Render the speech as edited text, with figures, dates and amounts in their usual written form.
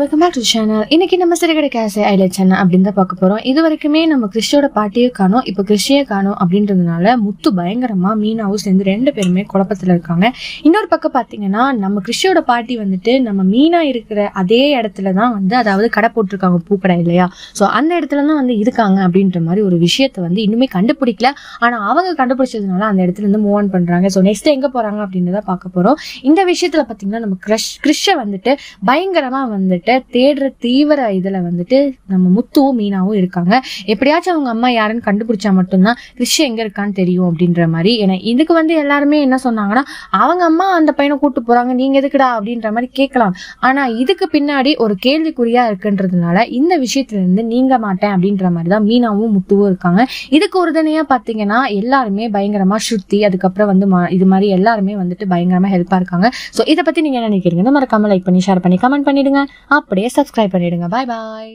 Welcome back to channel. இன்னைக்கு நம்ம சிறுகடை கேசை highlights என்ன அப்படின்னு தான் பார்க்க போறோம். இது வரைக்குமே நம்ம கிறிஷோட பாட்டியே காணோம், இப்போ கிறிஷியே காணோம் அப்படின்றதுனால முத்து பயங்கரமா மீனாவும் சேர்ந்து ரெண்டு பேருமே குழப்பத்துல இருக்காங்க. இன்னொரு பக்கம் பாத்தீங்கன்னா நம்ம கிறிஷோட பாட்டி வந்துட்டு நம்ம மீனா இருக்கிற அதே இடத்துலதான் அதாவது கடை போட்டிருக்காங்க, பூக்கடை இல்லையா, ஸோ அந்த இடத்துலதான் இருக்காங்க அப்படின்ற மாதிரி ஒரு விஷயத்த இன்னுமே கண்டுபிடிக்கல. ஆனா அவங்க கண்டுபிடிச்சதுனால அந்த இடத்துல இருந்து மூவ் ஆன் பண்றாங்க. ஸோ நெக்ஸ்ட் எங்க போறாங்க அப்படின்னு தான் பார்க்க போறோம். இந்த விஷயத்துல பாத்தீங்கன்னா நம்ம கிறிஷ பயங்கரமா தேடுற தீவிர இதுல நம்ம முத்துவும் மீனாவும் இருக்காங்க. எப்படியாச்சும் அவங்க அம்மா யாருன்னு கண்டுபிடிச்சா மட்டும்தான் கிறிஷ் எங்க இருக்கான்னு தெரியும் அப்படின்ற மாதிரி. ஏன்னா இதுக்கு எல்லாருமே என்ன சொன்னாங்கன்னா, அவங்க அம்மா அந்த பையனை கூட்டு போறாங்க, நீங்க எதுக்குடா அப்படின்ற மாதிரி கேட்கலாம். ஆனா இதுக்கு பின்னாடி ஒரு கேள்விக்குறியா இருக்குன்றதுனால இந்த விஷயத்துல இருந்து நீங்க மாட்டேன் அப்படின்ற மாதிரிதான் மீனாவும் முத்துவும் இருக்காங்க. இதுக்கு உறுதுணையா பாத்தீங்கன்னா எல்லாருமே பயங்கரமா ஸ்ருதி, அதுக்கப்புறம் இது மாதிரி எல்லாருமே பயங்கரமா ஹெல்ப்பா இருக்காங்க. சோ இதை பத்தி நீங்க என்ன நினைக்கிறீங்க? மறக்காம லைக் பண்ணி ஷேர் பண்ணி கமெண்ட் பண்ணிடுங்க. அப்படியே சப்ஸ்கிரைப் பண்ணிடுங்க. பாய் பாய்.